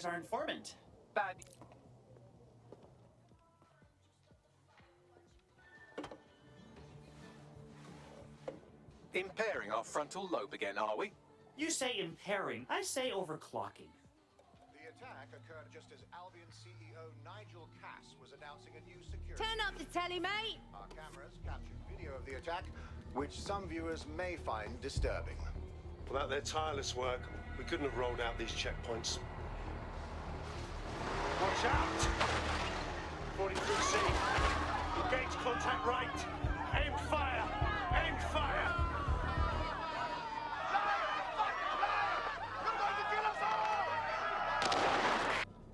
as our informant. Bad. Impairing our frontal lobe again, are we? You say impairing, I say overclocking. The attack occurred just as Albion CEO Nigel Cass was announcing a new security. Turn up the telly, mate! Our cameras captured video of the attack, which some viewers may find disturbing. Without their tireless work, we couldn't have rolled out these checkpoints. Watch out! 43C. Engage contact right. Aim fire! Aim fire!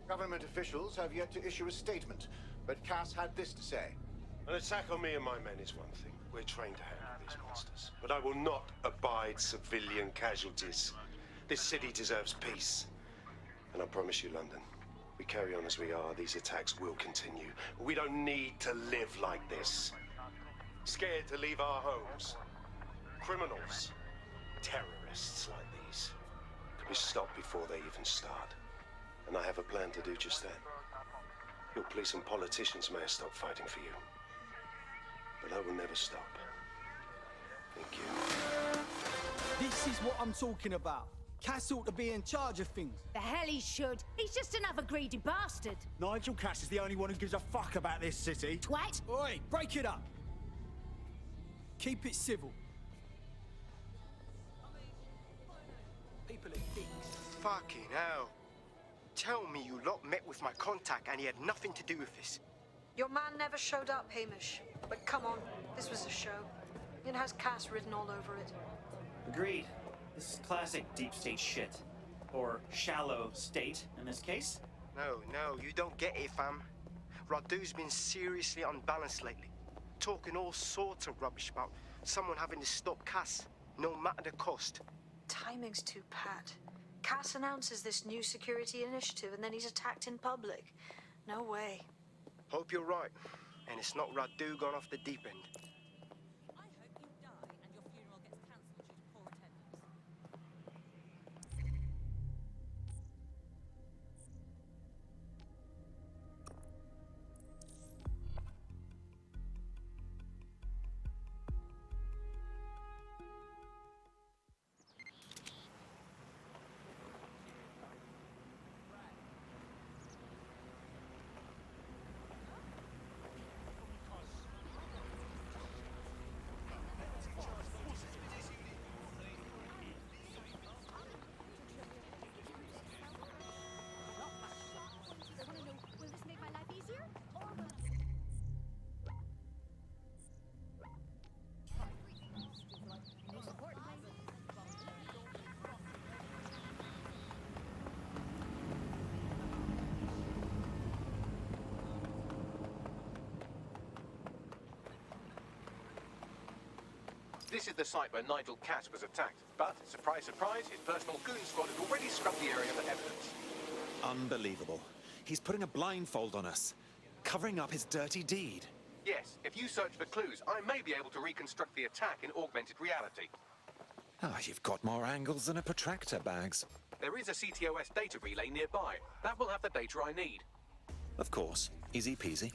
Government officials have yet to issue a statement, but Cass had this to say. An attack on me and my men is one thing. We're trained to handle these monsters. But I will not abide civilian casualties. This city deserves peace. And I promise you, London, we carry on as we are, these attacks will continue. We don't need to live like this. Scared to leave our homes. Criminals, terrorists like these, could be stopped before they even start. And I have a plan to do just that. Your police and politicians may have stopped fighting for you. But I will never stop. Thank you. This is what I'm talking about. Cass ought to be in charge of things. The hell he should. He's just another greedy bastard. Nigel Cass is the only one who gives a fuck about this city. Twat. Oi, break it up. Keep it civil. People are dicks. Fucking hell. Tell me you lot met with my contact and he had nothing to do with this. Your man never showed up, Hamish. But come on, this was a show. It has Cass written all over it. Agreed. This is classic deep state shit. Or shallow state, in this case. No, you don't get it, fam. Radu's been seriously unbalanced lately. Talking all sorts of rubbish about someone having to stop Cass, no matter the cost. Timing's too pat. Cass announces this new security initiative and then he's attacked in public. No way. Hope you're right. And it's not Radu gone off the deep end. I hope you die and your funeral gets cancelled due to poor attendance. Will this make my life easier? Or will no support, please. This is the site where Nigel Cass was attacked. But, surprise, surprise, his personal goon squad had already scrubbed the area for evidence. Unbelievable. He's putting a blindfold on us, covering up his dirty deed. Yes, if you search for clues, I may be able to reconstruct the attack in augmented reality. Ah, you've got more angles than a protractor, Bags. There is a CTOS data relay nearby. That will have the data I need. Of course. Easy peasy.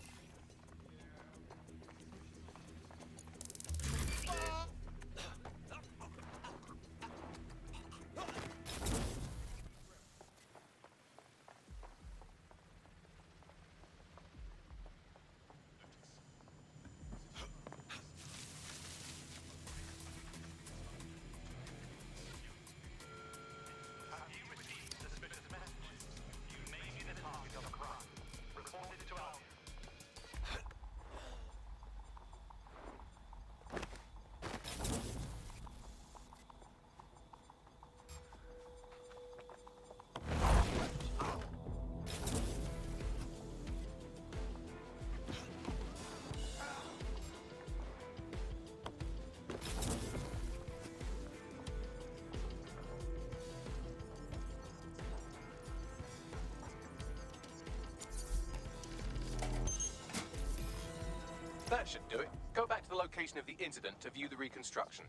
That should do it. Go back to the location of the incident to view the reconstruction.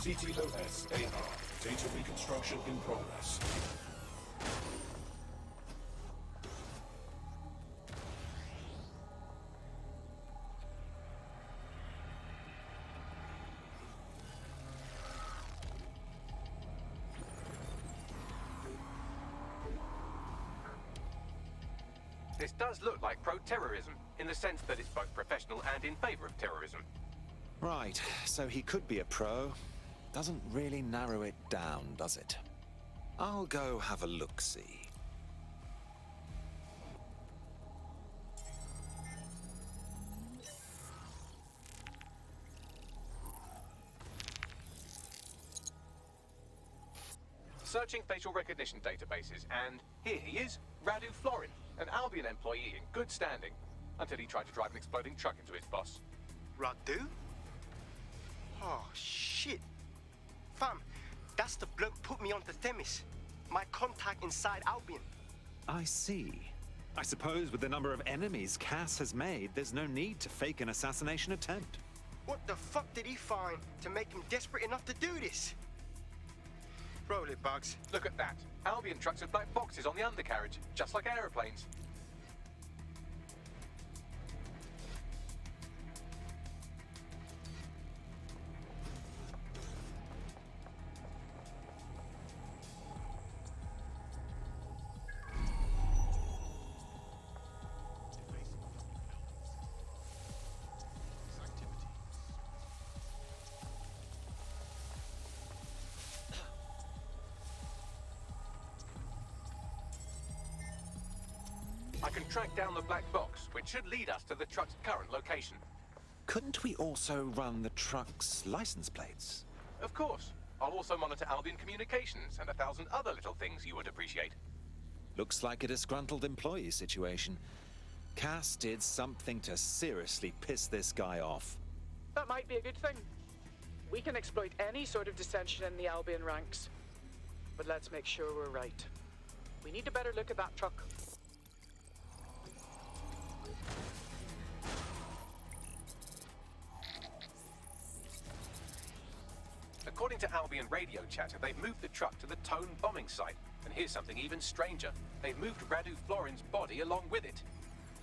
CTOS AR. Data reconstruction in progress. This does look like pro-terrorism, in the sense that it's both professional and in favor of terrorism. Right, so he could be a pro. Doesn't really narrow it down, does it? I'll go have a look-see. Searching facial recognition databases, and here he is, Radu Florin, an Albion employee in good standing, until he tried to drive an exploding truck into his boss. Radu? Oh, shit. Fam, that's the bloke put me onto Themis. My contact inside Albion. I see. I suppose with the number of enemies Cass has made, there's no need to fake an assassination attempt. What the fuck did he find to make him desperate enough to do this? Roll it, Bugs. Look at that. Albion trucks with black boxes on the undercarriage, just like aeroplanes. I can track down the black box, which should lead us to the truck's current location. Couldn't we also run the truck's license plates? Of course. I'll also monitor Albion communications and 1,000 other little things you would appreciate. Looks like a disgruntled employee situation. Cass did something to seriously piss this guy off. That might be a good thing. We can exploit any sort of dissension in the Albion ranks. But let's make sure we're right. We need a better look at that truck. According to Albion radio chatter, they've moved the truck to the Tone bombing site. And here's something even stranger. They've moved Radu Florin's body along with it.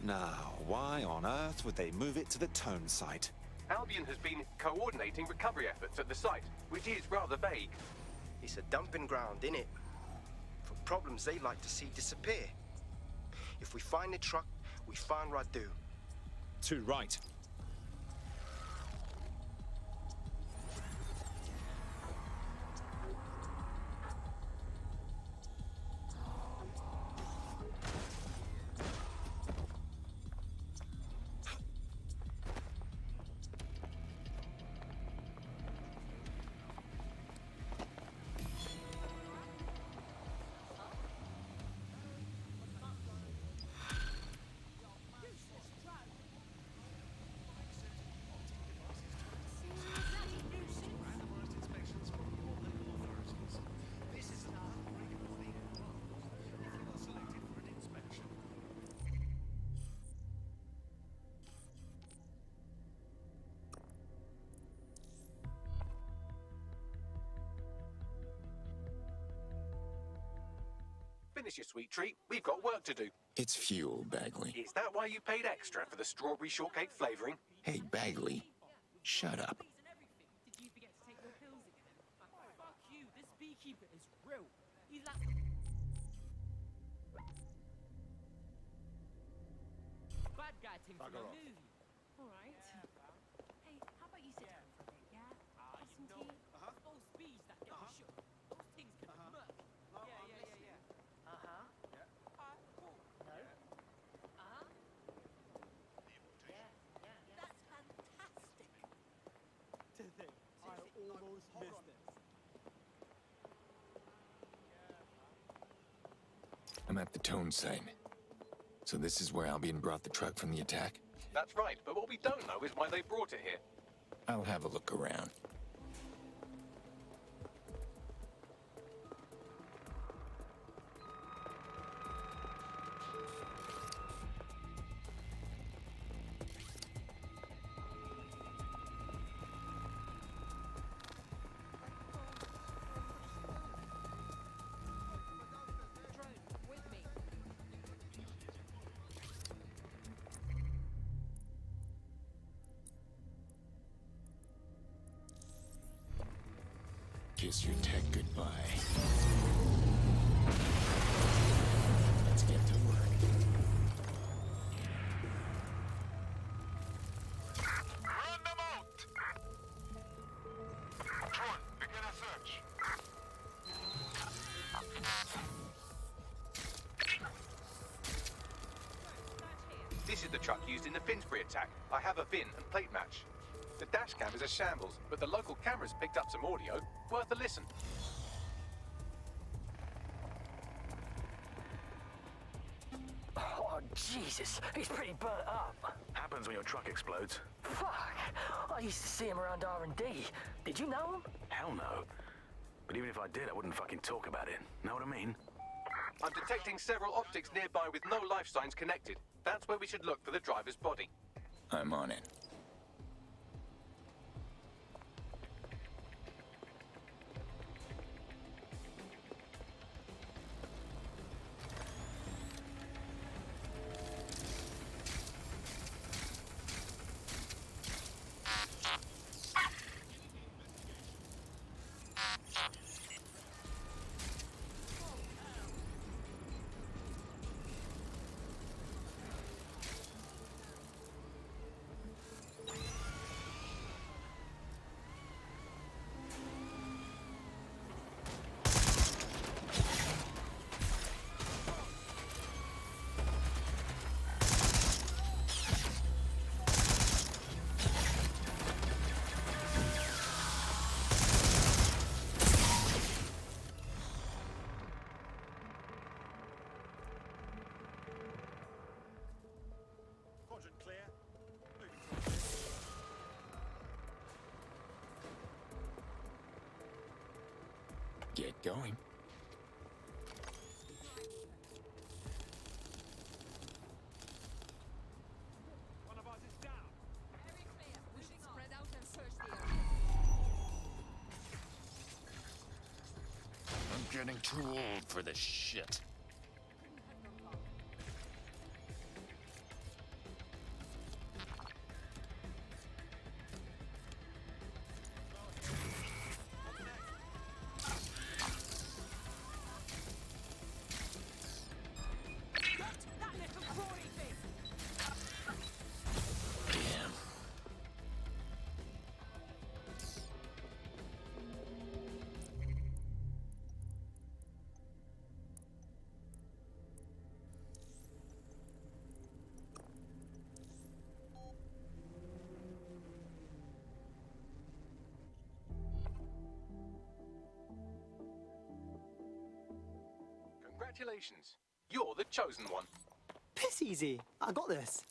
Now, why on earth would they move it to the Tone site? Albion has been coordinating recovery efforts at the site, which is rather vague. It's a dumping ground, innit? For problems they like to see disappear. If we find the truck, we find Radu. Too right. Finish your sweet treat. We've got work to do. It's fuel, Bagley. Is that why you paid extra for the strawberry shortcake flavoring? Hey, Bagley, shut up. Did you forget to take your pills again? Fuck you, this beekeeper is real. He's like... Bad guy thing from a movie. Alright. Hey, how about you sit down for a bit, yeah? Have some tea? Those bees that get shot. Those things can murk. Yeah. Uh-huh. Cool. No? Uh-huh. Yeah. That's fantastic. To think, I almost missed this. I'm at the Tone site. So this is where Albion brought the truck from the attack? That's right, but what we don't know is why they brought it here. I'll have a look around. kiss your tech goodbye. Let's get to work. Run them out! Tron, begin a search. This is the truck used in the Finsbury attack. I have a VIN and plate match. The dash cam is a shambles, but the local cameras picked up some audio. Worth a listen. Oh, Jesus. He's pretty burnt up. Happens when your truck explodes. Fuck. I used to see him around R&D. Did you know him? Hell no. But even if I did, I wouldn't fucking talk about it. Know what I mean? I'm detecting several optics nearby with no life signs connected. That's where we should look for the driver's body. I'm on it. Quadrant clear. Moving towards this. Get going. One of ours is down. Very clear. We should spread out and search the area. I'm getting too old for this shit. That little crawly thing. Damn. Congratulations. You're the chosen one. Piss easy. I got this.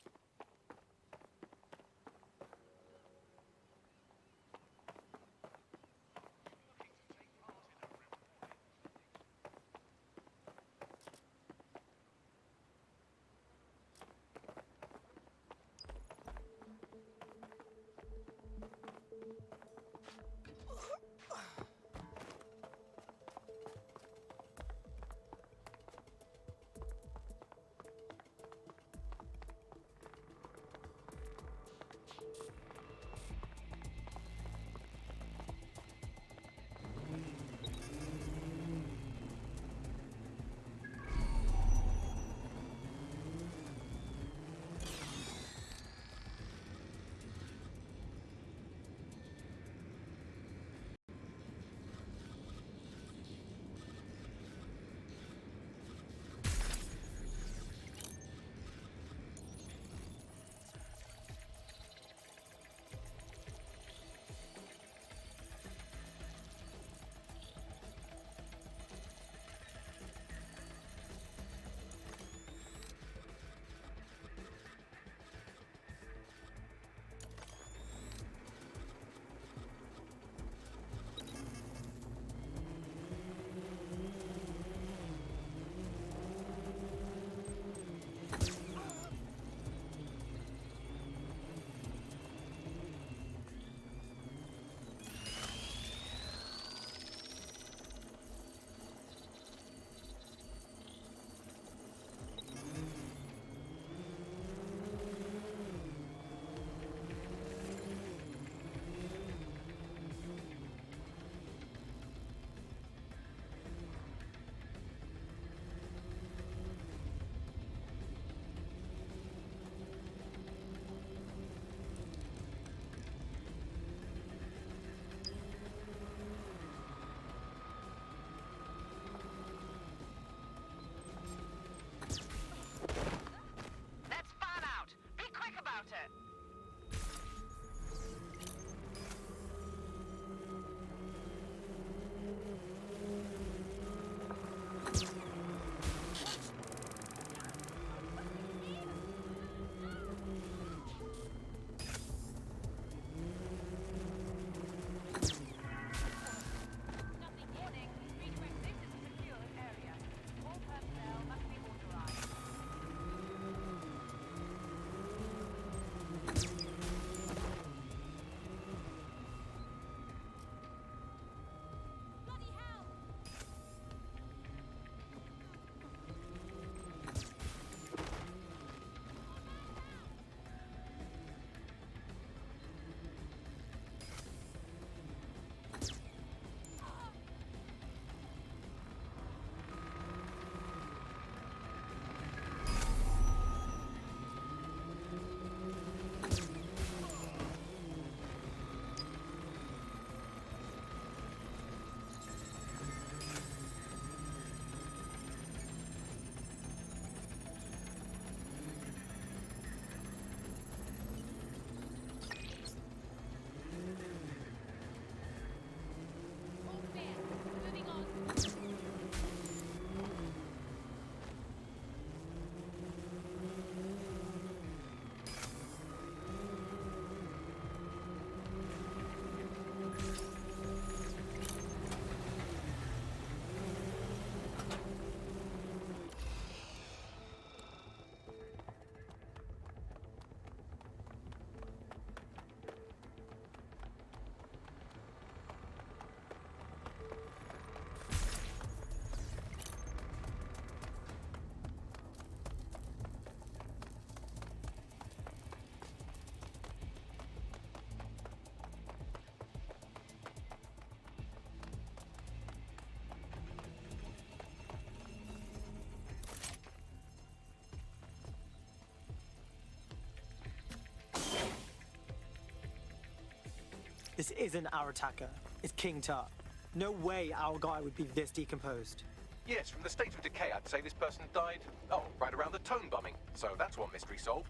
This isn't our attacker. It's King Tut. No way our guy would be this decomposed. Yes, from the state of decay, I'd say this person died, oh, right around the Tone bombing. So that's one mystery solved.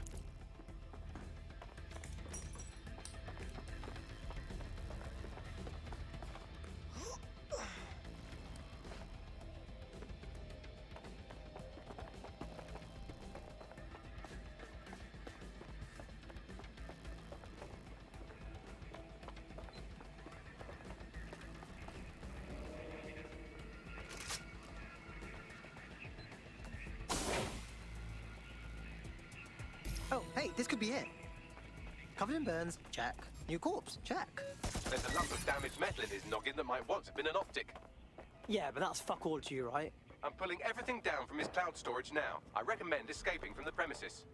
Oh, hey, this could be it. Covered in burns, check. New corpse, check. There's a lump of damaged metal in his noggin that might once have been an optic. Yeah, but that's fuck all to you, right? I'm pulling everything down from his cloud storage now. I recommend escaping from the premises.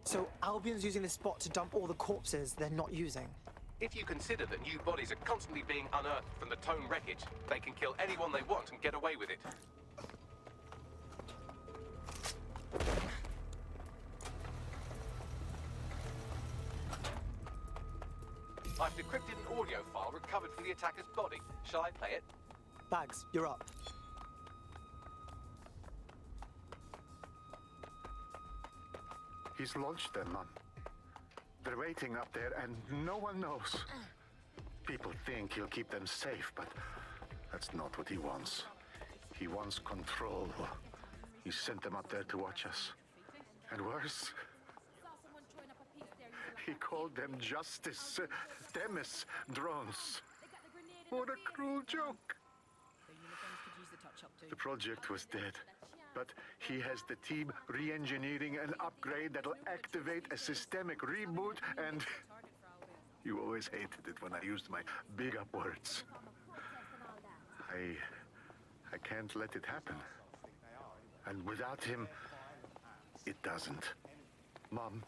So Albion's using this spot to dump all the corpses they're not using. If you consider that new bodies are constantly being unearthed from the Tone wreckage, they can kill anyone they want and get away with it. I've decrypted an audio file recovered from the attacker's body. Shall I play it? Bags, you're up. He's launched them, Mum. They're waiting up there and no one knows. People think he'll keep them safe, but that's not what he wants. He wants control. He sent them up there to watch us. And worse, he called them Justice, Themis drones. What a cruel joke. The project was dead, but he has the team re-engineering an upgrade that'll activate a systemic reboot, and you always hated it when I used my big up words. I can't let it happen. And without him, it doesn't. Mom,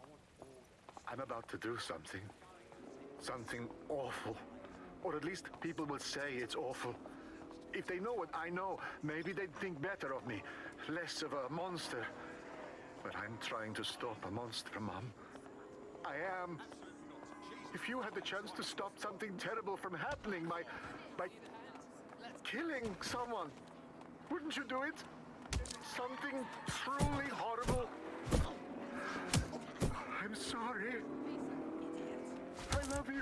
I'm about to do something. Something awful. Or at least people will say it's awful. If they know what I know, maybe they'd think better of me. Less of a monster. But I'm trying to stop a monster, Mom. I am. If you had the chance to stop something terrible from happening by killing someone, wouldn't you do it? Something truly horrible. I'm sorry. I love you.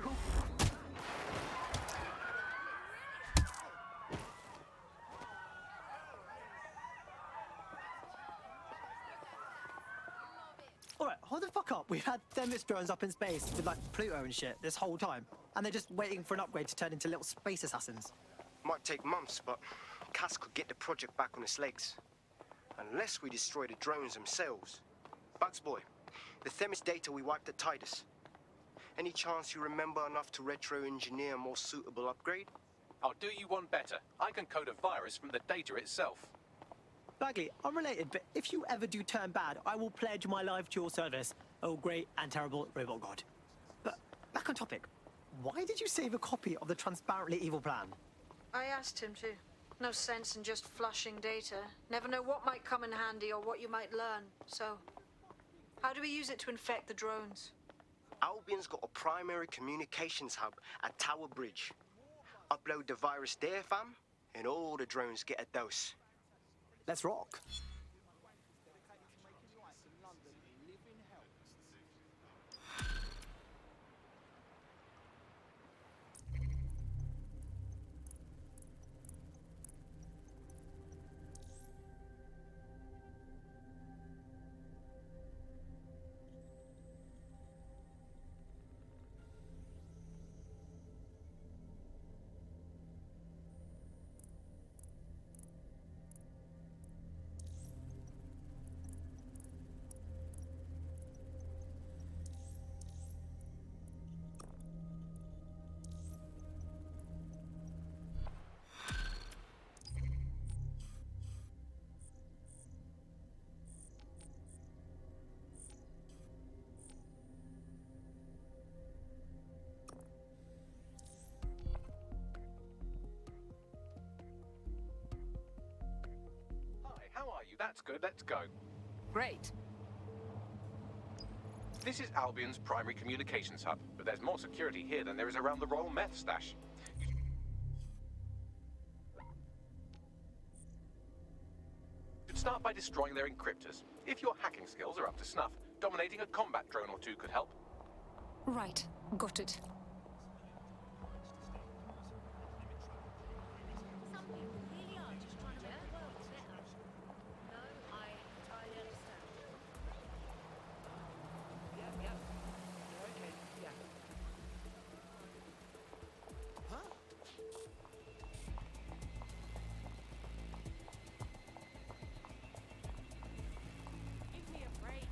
Alright, hold the fuck up. We've had Themis drones up in space with like Pluto and shit this whole time. And they're just waiting for an upgrade to turn into little space assassins. Might take months, but Cass could get the project back on its legs. Unless we destroy the drones themselves. Bugs Boy, the Themis data we wiped at Titus. Any chance you remember enough to retro-engineer a more suitable upgrade? I'll do you one better. I can code a virus from the data itself. Bagley, unrelated, but if you ever do turn bad, I will pledge my life to your service. Oh, great and terrible robot god. But back on topic, why did you save a copy of the transparently evil plan? I asked him to. No sense in just flushing data. Never know what might come in handy or what you might learn. So, how do we use it to infect the drones? Albion's got a primary communications hub at Tower Bridge. Upload the virus there, fam, and all the drones get a dose. Let's rock. Hi, how are you? That's good. Let's go. Great. This is Albion's primary communications hub, but there's more security here than there is around the Royal Meth stash. You should start by destroying their encryptors. If your hacking skills are up to snuff, dominating a combat drone or two could help. Right. Got it. Some people really are just trying to make the world better. No, I entirely understand. Yeah. Okay, yeah. Huh? Give me a break.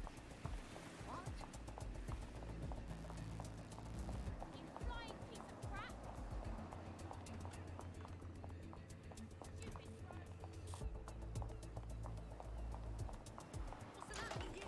What? You flying piece of crap. Stupid throw. What's the matter with you?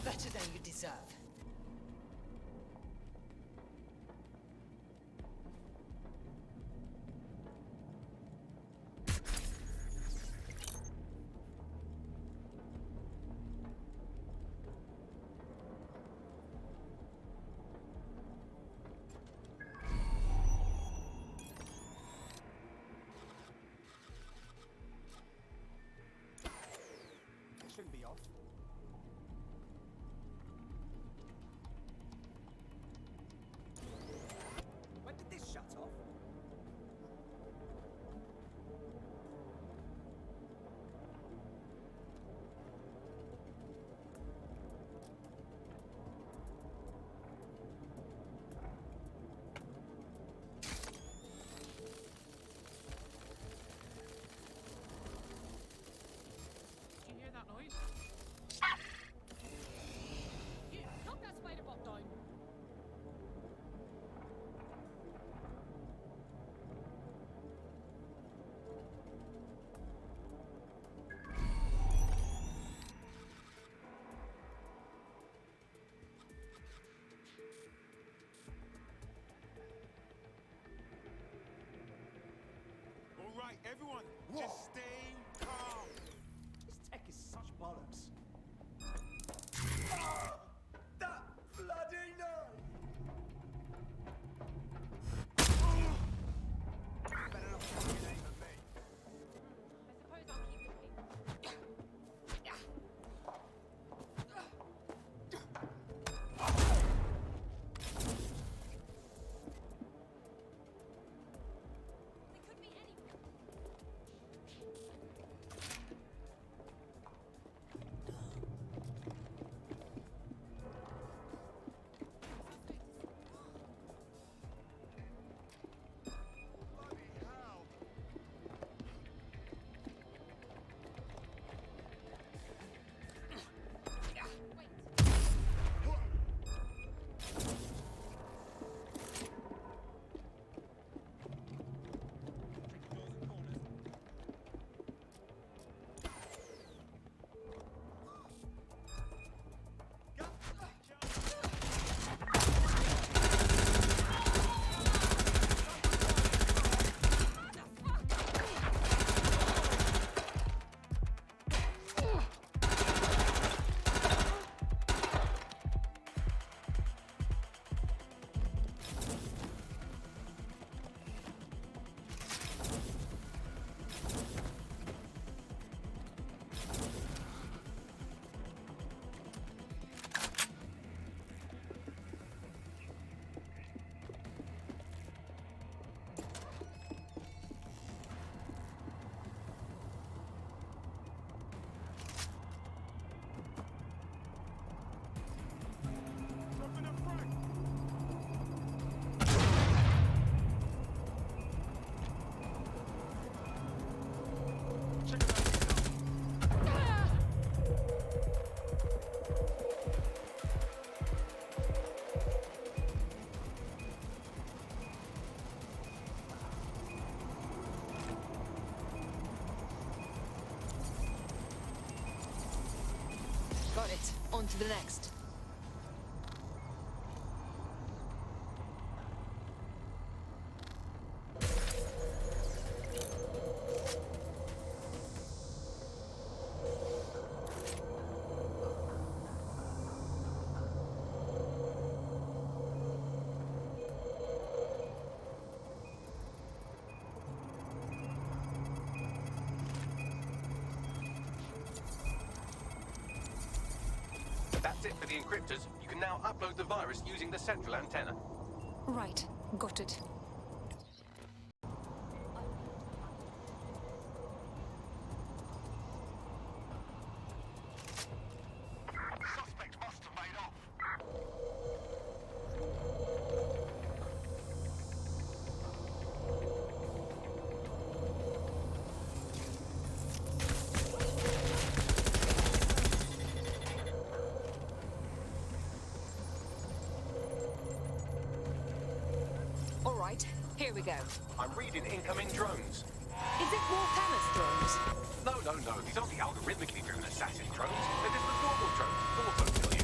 Better than you deserve. Shouldn't be off. When did this shut off? Did you hear that noise? You knock that spider bot down. All right, everyone, just stay calm. This tech is such bollocks. That bloody knife! Better not put your name on me. I suppose I'll keep it peep. They could be anyone. Got it. On to the next. That's it for the encryptors. You can now upload the virus using the central antenna. Right. Got it. Suspect must have made off. All right, here we go. I'm reading incoming drones. Is it Warhammer's drones? No. These aren't the algorithmically driven assassin drones. They're just the normal drones. Auto kill you.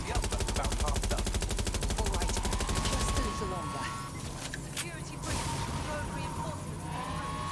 The upload's about half done. All right, just a little longer. Security breach. Road reinforcements en route.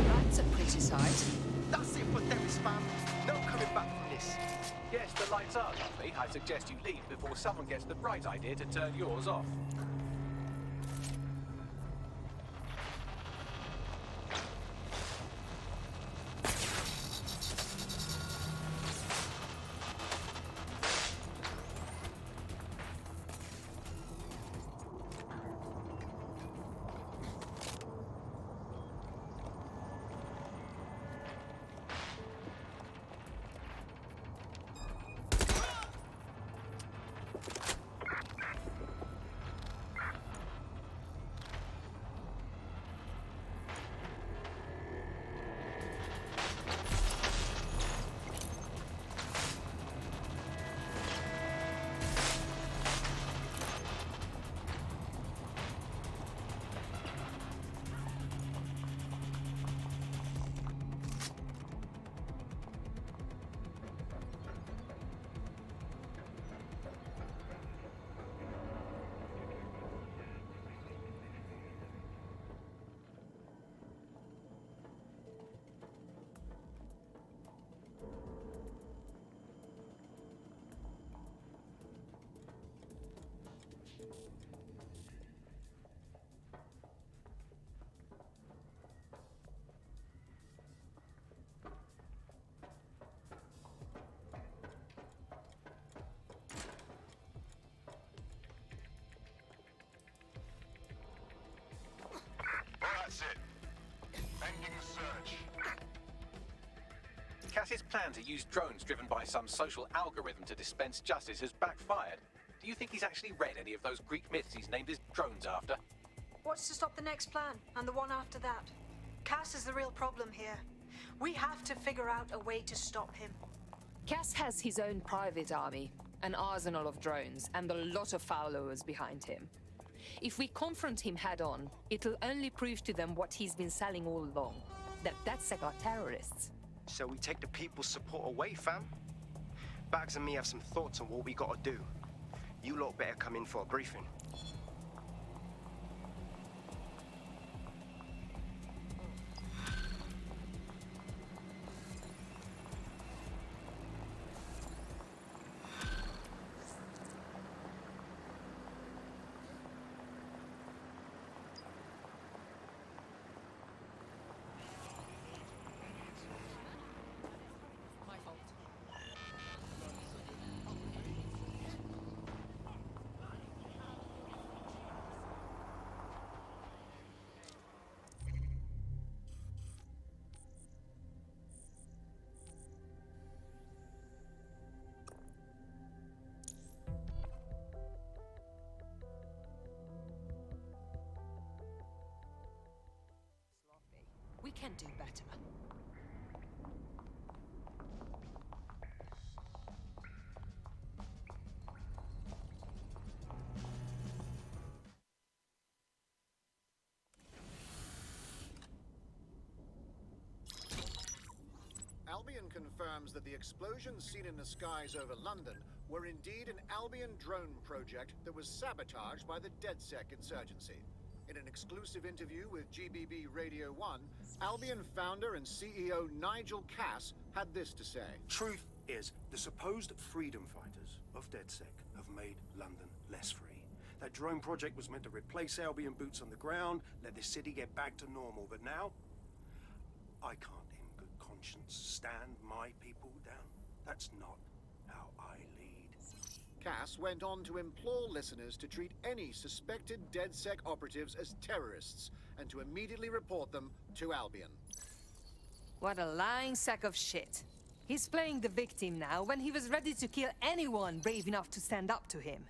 That's a pretty sight. That's it for Themis, fam. No coming back from this. Yes, the lights are lovely. I suggest you leave before someone gets the bright idea to turn yours off. Cass's plan to use drones driven by some social algorithm to dispense justice has backfired. Do you think he's actually read any of those Greek myths he's named his drones after? What's to stop the next plan, and the one after that? Cass is the real problem here. We have to figure out a way to stop him. Cass has his own private army, an arsenal of drones, and a lot of followers behind him. If we confront him head-on, it'll only prove to them what he's been selling all along, that DedSec are terrorists. So we take the people's support away, fam? Bags and me have some thoughts on what we gotta do. You lot better come in for a briefing. We can do better. Albion confirms that the explosions seen in the skies over London were indeed an Albion drone project that was sabotaged by the DedSec insurgency. In an exclusive interview with GBB Radio 1, Albion founder and CEO Nigel Cass had this to say. Truth is, the supposed freedom fighters of DedSec have made London less free. That drone project was meant to replace Albion boots on the ground, let the city get back to normal, but now I can't in good conscience stand my people down. That's not how I lead. Cass went on to implore listeners to treat any suspected DedSec operatives as terrorists and to immediately report them to Albion. What a lying sack of shit. He's playing the victim now when he was ready to kill anyone brave enough to stand up to him.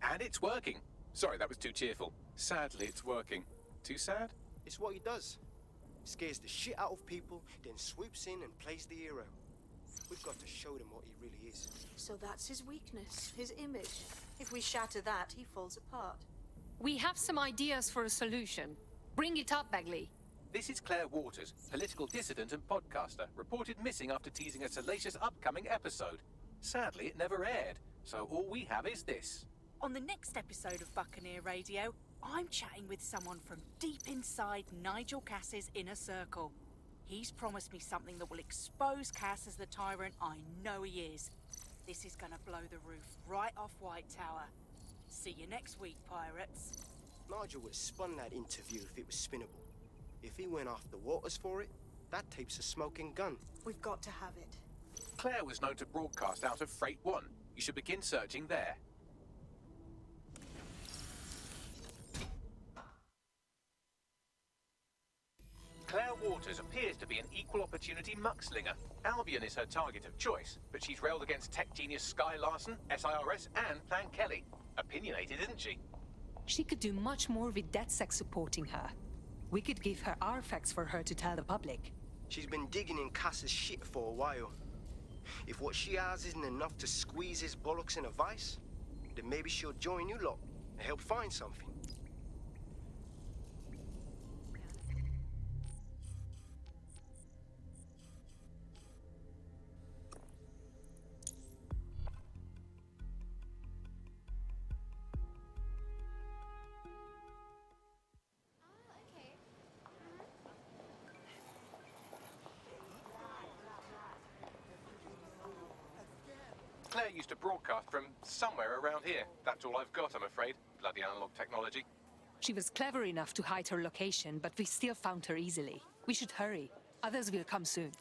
And it's working. Sorry, that was too cheerful. Sadly, it's working. Too sad? It's what he does. Scares the shit out of people, then swoops in and plays the hero. We've got to show them what he really is. So that's his weakness, his image. If we shatter that, he falls apart. We have some ideas for a solution. Bring it up, Bagley. This is Claire Waters, political dissident and podcaster, reported missing after teasing a salacious upcoming episode. Sadly, it never aired, so all we have is this. On the next episode of Buccaneer Radio, I'm chatting with someone from deep inside Nigel Cass's inner circle. He's promised me something that will expose Cass as the tyrant I know he is. This is gonna blow the roof right off White Tower. See you next week, pirates. Nigel would have spun that interview if it was spinnable. If he went after Waters for it, that tape's a smoking gun. We've got to have it. Claire was known to broadcast out of Freight 1. You should begin searching there. Claire Waters appears to be an equal opportunity muckslinger. Albion is her target of choice, but she's railed against tech genius Sky Larson, SIRS, and Plan Kelly. Opinionated, isn't she? She could do much more with DedSec supporting her. We could give her our facts for her to tell the public. She's been digging in Cass's shit for a while. If what she has isn't enough to squeeze his bollocks in a vice, then maybe she'll join you lot and help find something. Claire used to broadcast from somewhere around here. That's all I've got, I'm afraid. Bloody analog technology. She was clever enough to hide her location, but we still found her easily. We should hurry. Others will come soon.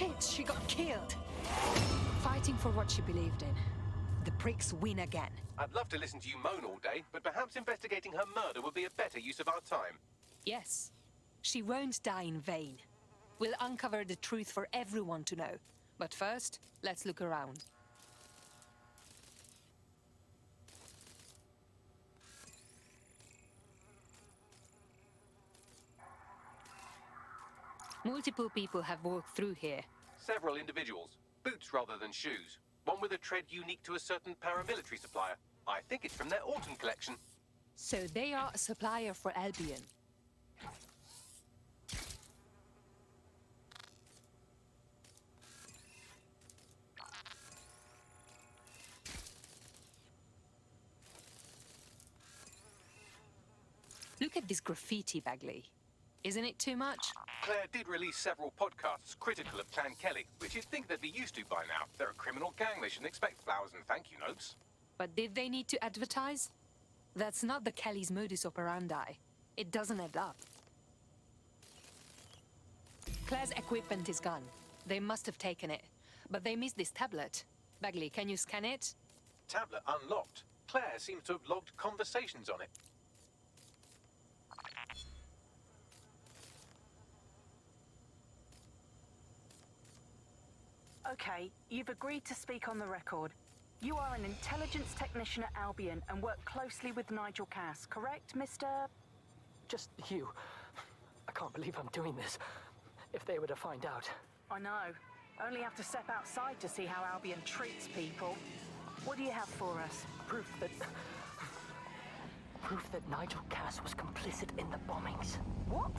Shit, she got killed. Fighting for what she believed in. The pricks win again. I'd love to listen to you moan all day, but perhaps investigating her murder would be a better use of our time. Yes. She won't die in vain. We'll uncover the truth for everyone to know. But first, let's look around. Multiple people have walked through here. Several individuals. Boots rather than shoes. One with a tread unique to a certain paramilitary supplier. I think it's from their autumn collection. So they are a supplier for Albion. Look at this graffiti, Bagley. Isn't it too much? Claire did release several podcasts critical of Clan Kelly, which you'd think they'd be used to by now. They're a criminal gang. They shouldn't expect flowers and thank you notes. But did they need to advertise? That's not the Kelly's modus operandi. It doesn't add up. Claire's equipment is gone. They must have taken it. But they missed this tablet. Bagley, can you scan it? Tablet unlocked. Claire seems to have logged conversations on it. Okay, you've agreed to speak on the record. You are an intelligence technician at Albion and work closely with Nigel Cass, correct, Mr.? Just you. I can't believe I'm doing this. If they were to find out. I know. Only have to step outside to see how Albion treats people. What do you have for us? Proof that Nigel Cass was complicit in the bombings. What?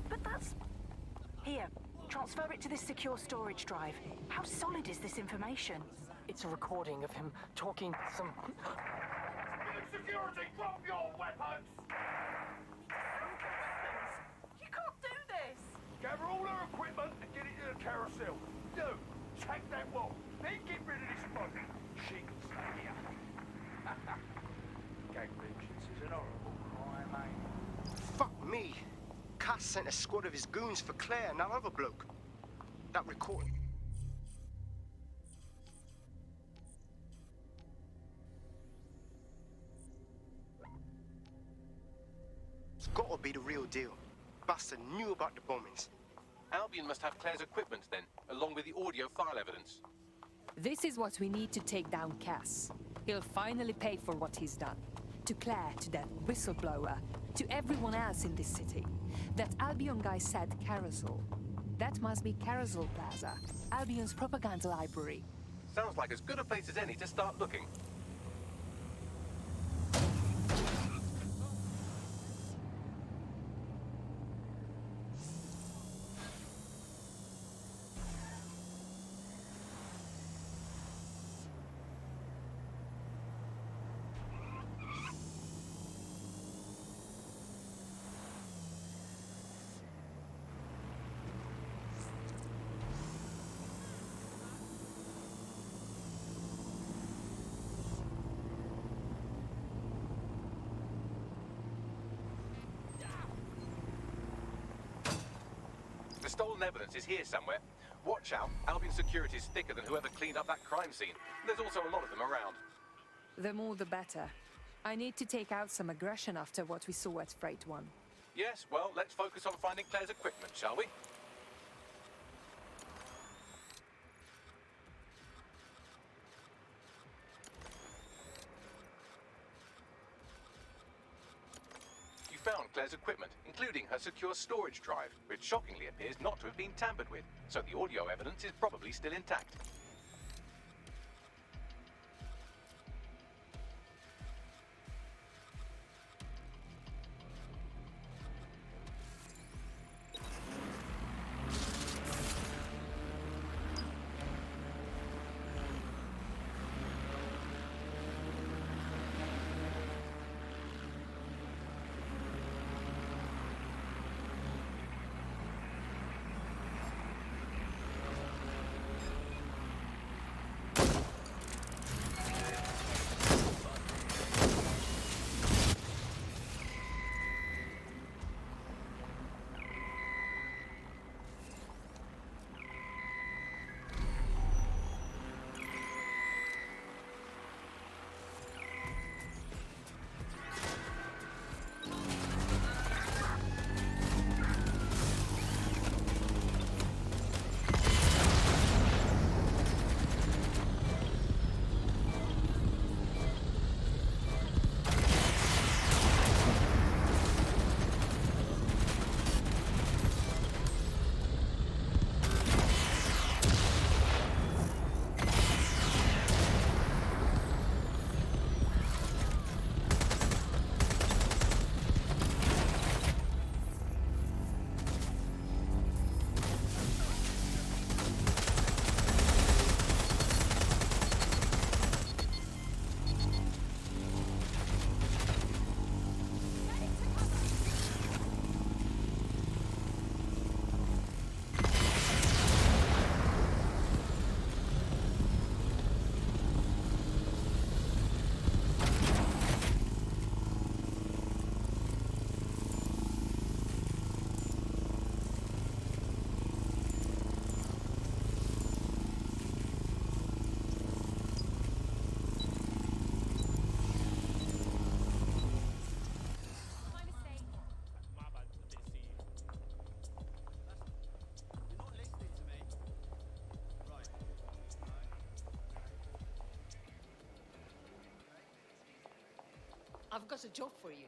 But that's... Here, transfer it to this secure storage drive. How solid is this information? It's a recording of him talking some... Security, drop your weapons! You can't do this! Gather all our equipment and get it to the carousel. Do. Take that wall. Then get rid of this boat. She can stay here. Gang vengeance is an horrible crime, ain't it? Fuck me. Cass sent a squad of his goons for Claire and that other bloke. That recording. It's gotta be the real deal. Bastard knew about the bombings. Albion must have Claire's equipment then, along with the audio file evidence. This is what we need to take down Cass. He'll finally pay for what he's done. To Claire, to that whistleblower, to everyone else in this city. That Albion guy said Carousel. That must be Carousel Plaza, Albion's propaganda library. Sounds like as good a place as any to start looking. The stolen evidence is here somewhere. Watch out, Albion security is thicker than whoever cleaned up that crime scene. There's also a lot of them around. The more the better. I need to take out some aggression after what we saw at Freight One. Yes, well, let's focus on finding Claire's equipment, shall we? Found Claire's equipment, including her secure storage drive, which shockingly appears not to have been tampered with, so the audio evidence is probably still intact. I've got a job for you.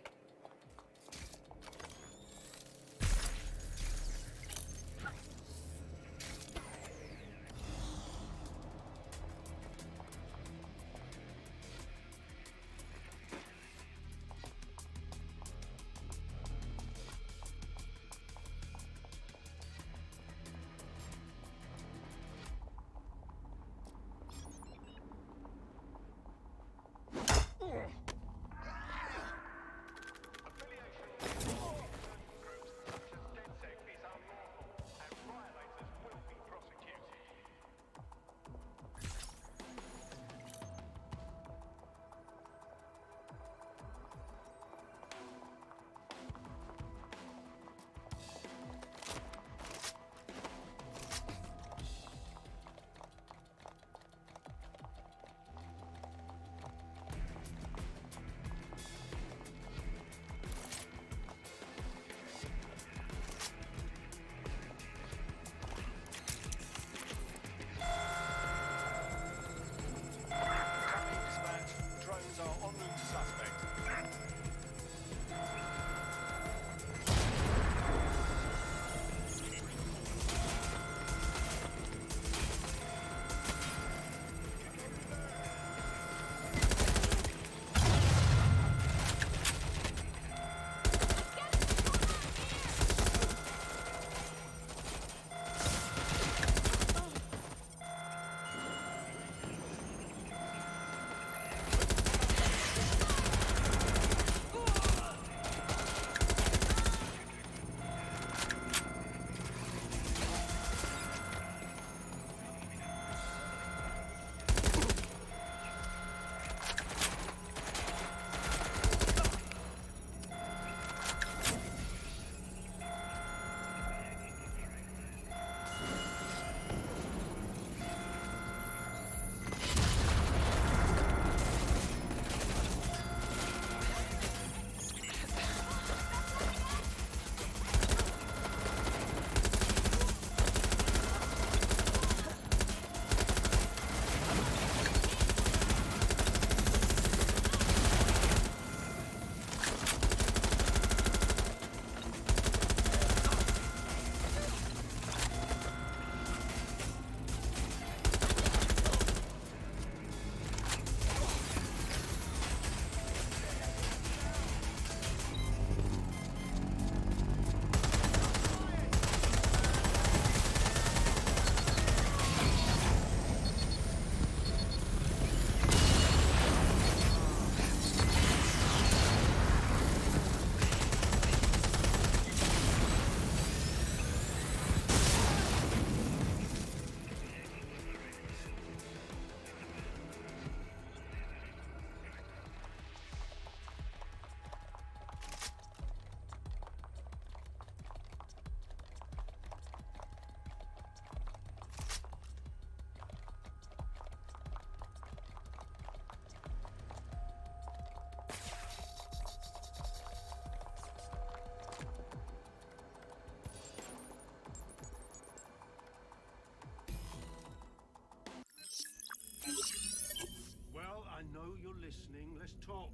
Let's talk.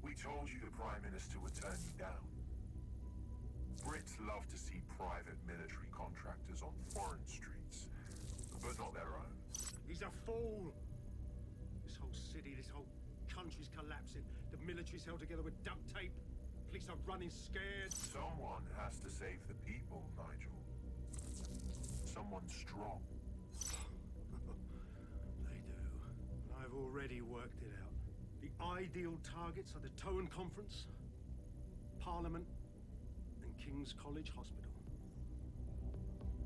We told you the Prime Minister would turn you down. Brits love to see private military contractors on foreign streets, but not their own. He's a fool. This whole city, this whole country's collapsing. The military's held together with duct tape. Police are running scared. Someone has to save the people, Nigel. Someone strong. They do. And I've already worked it out. The ideal targets are the Towan Conference, Parliament, and King's College Hospital.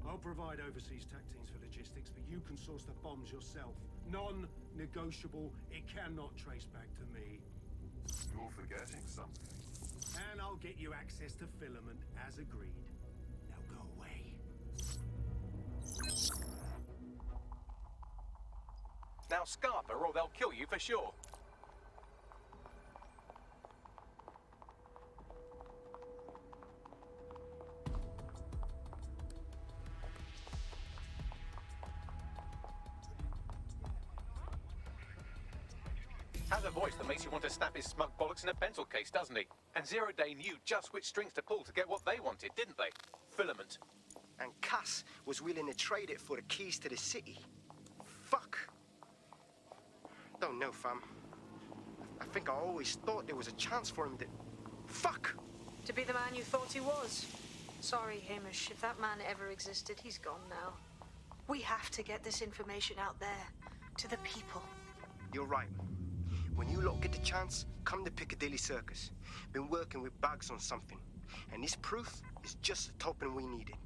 I'll provide overseas tech teams for logistics, but you can source the bombs yourself. Non-negotiable. It cannot trace back to me. You're forgetting something. And I'll get you access to filament, as agreed. Now go away. Now scarper, or they'll kill you for sure. has a voice that makes you want to snap his smug bollocks in a pencil case, doesn't he? And Zero Day knew just which strings to pull to get what they wanted, didn't they? Filament. And Cass was willing to trade it for the keys to the city. Fuck. Don't know, fam. I think I always thought there was a chance for him to... Fuck! To be the man you thought he was. Sorry, Hamish. If that man ever existed, he's gone now. We have to get this information out there. To the people. You're right. When you lot get the chance, come to Piccadilly Circus. Been working with Bags on something. And this proof is just the token we needed.